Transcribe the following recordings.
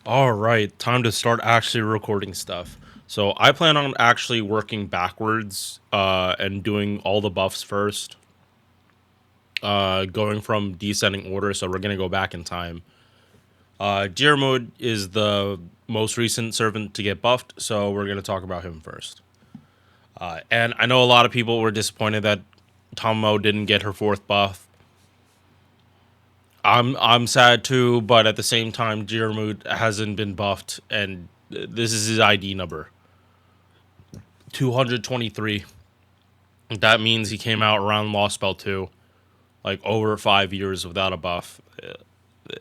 All right, time to start actually recording stuff. So I plan on actually working backwards and doing all the buffs first, going from descending order. So we're gonna go back in time. Diarmuid is the most recent servant to get buffed, so we're gonna talk about him first. And I know a lot of people were disappointed that Tomo didn't get her fourth buff. I'm sad too, but at the same time, Diarmuid hasn't been buffed, and this is his ID number. 223. That means he came out around Lost Spell 2, like over 5 years without a buff.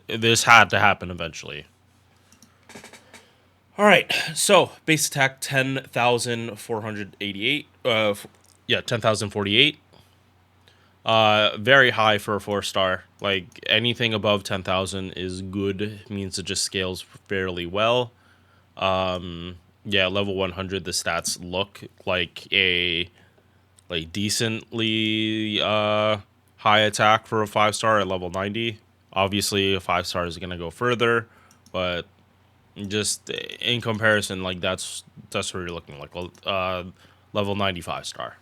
This had to happen eventually. All right, so base attack 10,488. Yeah, 10,048. Very high for a 4-star. Like anything above 10,000 is good. It means it just scales fairly well. Yeah, level 100, the stats look like a decently high attack for a 5-star at level 90. Obviously, a 5-star is gonna go further, but just in comparison, like that's what you're looking like. Level 95-star.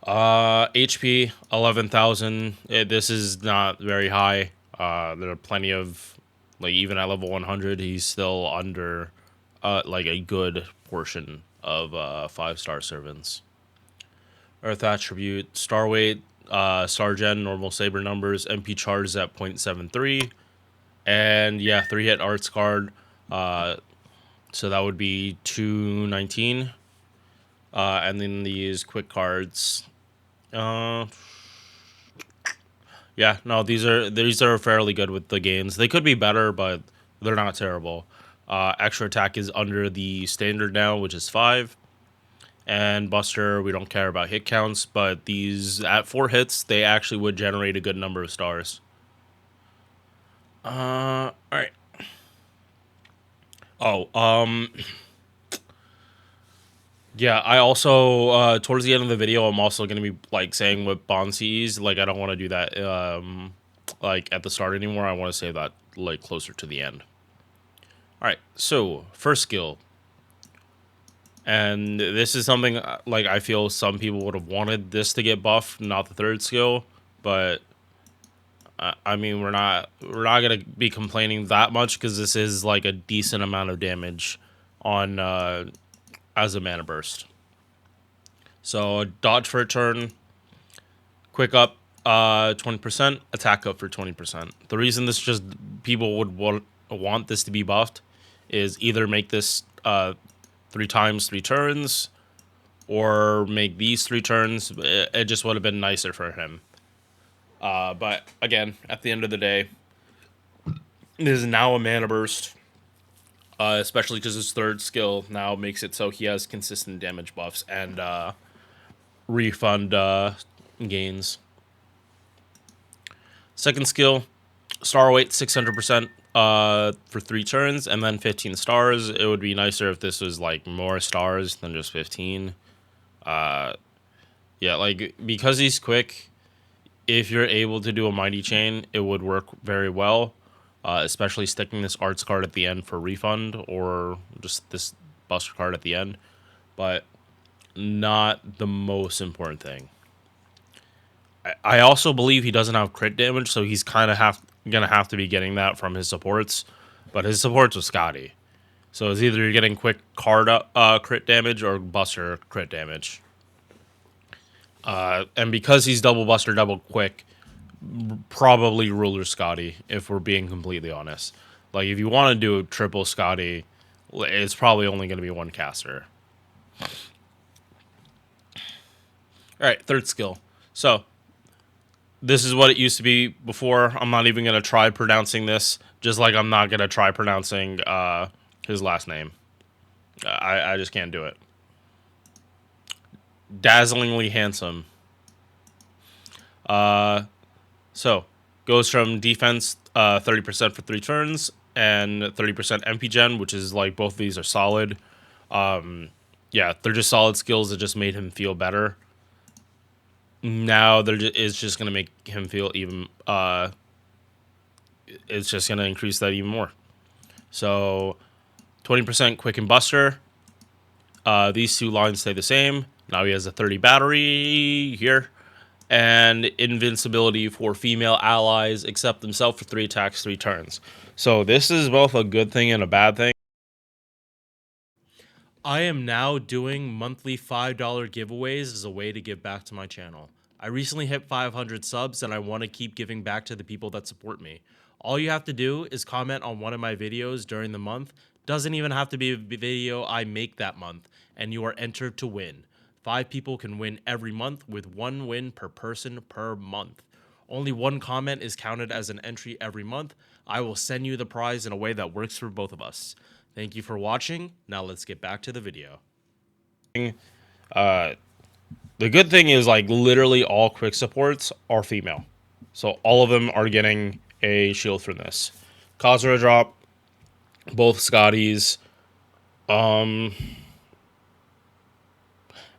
HP 11,000. This is not very high. There are plenty of even at level 100, he's still under like a good portion of 5-star servants. Earth attribute, star weight, star gen, normal saber numbers, MP charge is at 0.73, and yeah, 3-hit arts card. So that would be 219. And then these quick cards. Yeah, no, these are fairly good with the gains. They could be better, but they're not terrible. Extra attack is under the standard now, which is 5. And Buster, we don't care about hit counts, but these at 4 hits, they actually would generate a good number of stars. All right. Oh, yeah. I also towards the end of the video, I'm also gonna be like saying what bond sees. Like, I don't want to do that like at the start anymore. I want to save that like closer to the end. All right. So first skill, and this is something like I feel some people would have wanted this to get buffed, not the third skill, but I mean we're not gonna be complaining that much because this is like a decent amount of damage on as a mana burst. So dodge for a turn, quick up 20%, attack up for 20%. The reason this just people would want this to be buffed is either make this 3 times 3 turns or make these 3 turns. It just would have been nicer for him. But again, at the end of the day, it is now a mana burst, especially because his third skill now makes it so he has consistent damage buffs and refund gains. Second skill, star weight 600% for 3 turns and then 15 stars. It would be nicer if this was like more stars than just 15. Yeah, like because he's quick, if you're able to do a mighty chain, it would work very well. Especially sticking this arts card at the end for refund or just this buster card at the end, but not the most important thing. I also believe he doesn't have crit damage, so he's kind of gonna have to be getting that from his supports. But his supports with Scotty, so it's either you're getting quick card crit damage or buster crit damage. And because he's double buster, double quick, probably ruler Scotty. If we're being completely honest, like if you want to do a triple Scotty, it's probably only going to be one caster. All right, third skill. So this is what it used to be before. I'm not even going to try pronouncing this, just like I'm not going to try pronouncing his last name. I just can't do it. Dazzlingly handsome. So goes from defense 30% for 3 turns and 30% MP gen, which is like both of these are solid. Yeah, they're just solid skills that just made him feel better. Now it's just gonna make him feel it's just going to increase that even more. So 20% quick and buster. These two lines stay the same. Now he has a 30 battery here. And invincibility for female allies, except himself for 3 attacks, 3 turns. So this is both a good thing and a bad thing. I am now doing monthly $5 giveaways as a way to give back to my channel. I recently hit 500 subs and I want to keep giving back to the people that support me. All you have to do is comment on one of my videos during the month. Doesn't even have to be a video I make that month, and you are entered to win. 5 people can win every month, with 1 win per person per month. Only 1 comment is counted as an entry every month. I will send you the prize in a way that works for both of us. Thank you for watching. Now let's get back to the video. The good thing is, like, literally all quick supports are female. So all of them are getting a shield from this. Khazra drop, both Scotties, and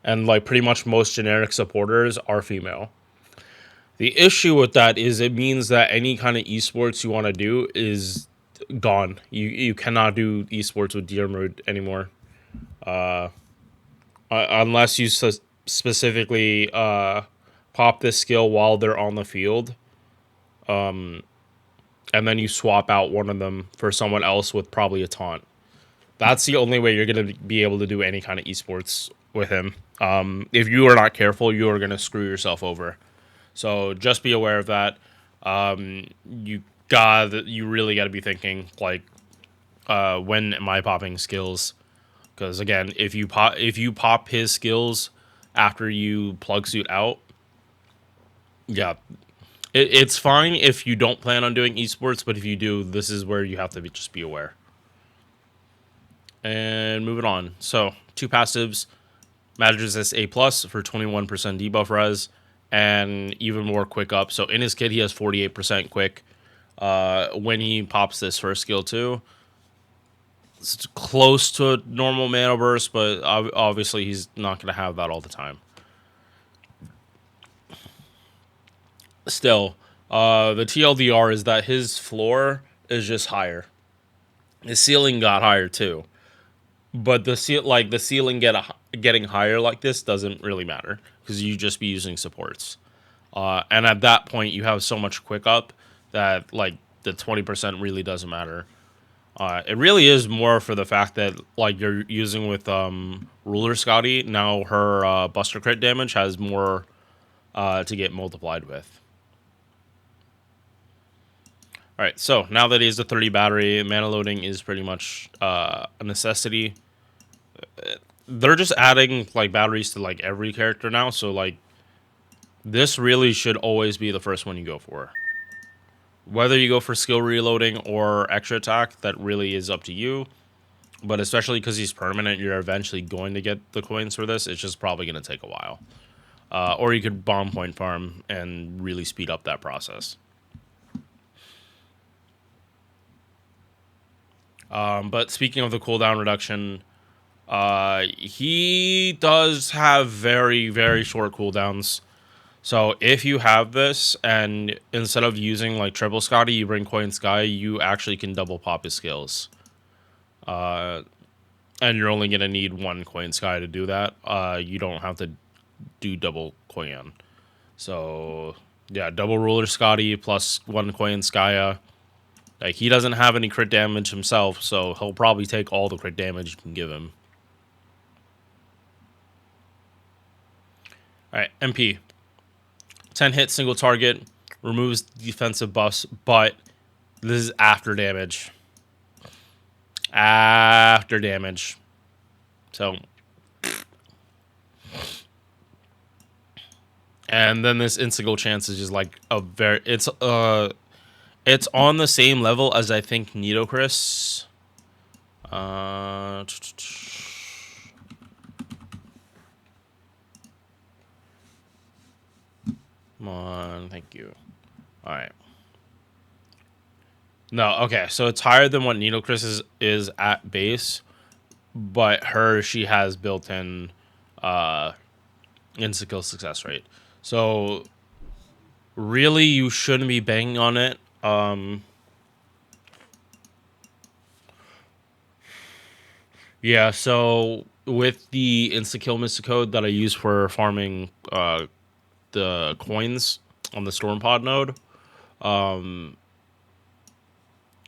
like pretty much most generic supporters are female. The issue with that is it means that any kind of esports you want to do is gone. You cannot do esports with Diarmuid anymore. Unless you specifically pop this skill while they're on the field. And then you swap out one of them for someone else with probably a taunt. That's the only way you're going to be able to do any kind of esports with him. If you are not careful, you are going to screw yourself over. So just be aware of that. You really got to be thinking, like, when am I popping skills? Because again, if you pop his skills after you plug suit out, yeah, it's fine if you don't plan on doing esports, but if you do, this is where you have to just be aware. And moving on. So 2 passives. Magic Resist A+ for 21% debuff res, and even more quick up. So in his kit, he has 48% quick. When he pops this first skill too, it's close to a normal mana burst, but obviously he's not going to have that all the time. Still, the TLDR is that his floor is just higher. His ceiling got higher too, but the ceiling getting higher like this doesn't really matter because you just be using supports. And at that point, you have so much quick up that like the 20% really doesn't matter. It really is more for the fact that like you're using with Ruler Scotty. Now her Buster crit damage has more to get multiplied with. All right, so now that he has the 30 battery, mana loading is pretty much a necessity. They're just adding like batteries to like every character now, so like this really should always be the first one you go for. Whether you go for skill reloading or extra attack, that really is up to you. But especially because he's permanent, you're eventually going to get the coins for this. It's just probably going to take a while. Or you could bomb point farm and really speed up that process. But speaking of the cooldown reduction, he does have very, very short cooldowns. So if you have this, and instead of using like triple Scotty, you bring Coin Sky, you actually can double pop his skills. And you're only going to need 1 Coin Sky to do that. You don't have to do double Coin. So yeah, double Ruler Scotty plus 1 Coin Skya. Like, he doesn't have any crit damage himself, so he'll probably take all the crit damage you can give him. Alright, MP. 10 hit, single target, removes defensive buffs, but this is after damage. After damage. So. And then this insta-go chance is just like a very... It's on the same level as I think Nidocris. Come on, thank you. Alright. No, okay, so it's higher than what Nidocris is at base, but she has built-in insta-kill success rate. So really you shouldn't be banging on it. Yeah, so with the insta kill Mr. Code that I use for farming the coins on the storm pod node,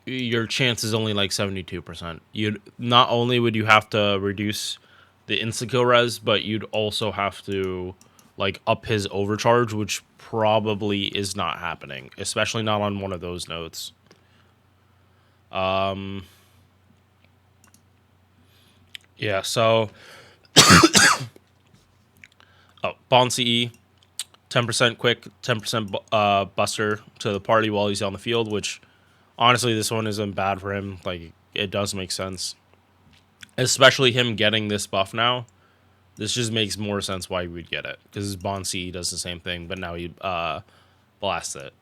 your chance is only like 72%. You'd not only would you have to reduce the insta kill res, but you'd also have to like up his overcharge, which probably is not happening, especially not on one of those nodes. Yeah, so Bond CE 10% quick, 10% buster to the party while he's on the field, which honestly, this one isn't bad for him. Like, it does make sense. Especially him getting this buff now. This just makes more sense why he would get it. Because his Bond CE does the same thing, but now he blasts it.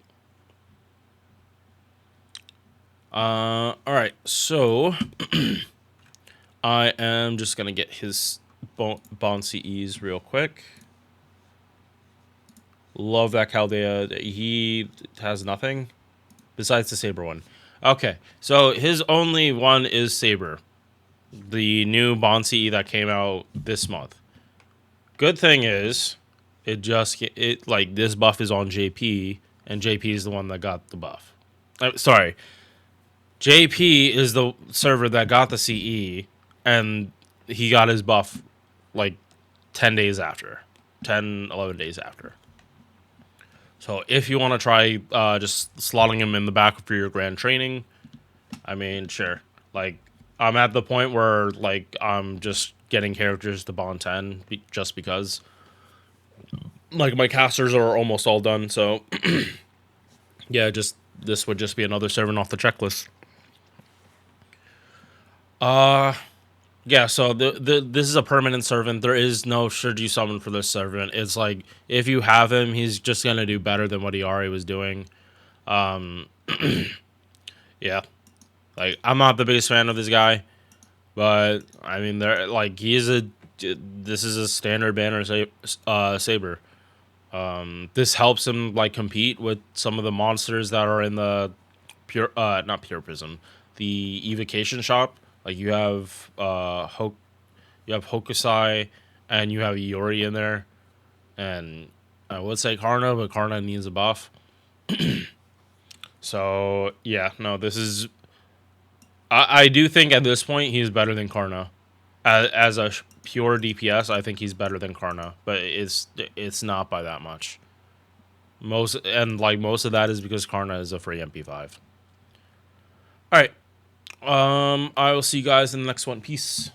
Alright, so I am just going to get his Bond CEs real quick. Love that Chaldea. He has nothing besides the Saber one. Okay, so his only one is Saber, the new Bond CE that came out this month. Good thing is, it like this buff is on JP, and JP is the one that got the buff. Sorry, JP is the server that got the CE, and he got his buff like 10 days after, 10, 11 days after. So if you want to try just slotting him in the back for your grand training, I mean, sure. Like, I'm at the point where, like, I'm just getting characters to Bond 10 just because. Like, my casters are almost all done, so... yeah, this would just be another servant off the checklist. Yeah, so this is a permanent servant. There is no should you summon for this servant. It's like, if you have him, he's just gonna do better than what he already was doing. Yeah. Like, I'm not the biggest fan of this guy, but I mean, this is a standard banner Saber. This helps him like compete with some of the monsters that are in the not pure prism, the evocation shop. Like, you have Hokusai, and you have Iori in there, and I would say Karna, but Karna needs a buff. So yeah, no, this is. I do think at this point he's better than Karna. As a pure DPS, I think he's better than Karna, but it's not by that much. Most of that is because Karna is a free MP5. All right. I will see you guys in the next one. Peace.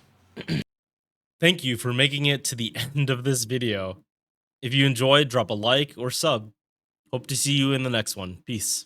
Thank you for making it to the end of this video. If you enjoyed, drop a like or sub. Hope to see you in the next one. Peace.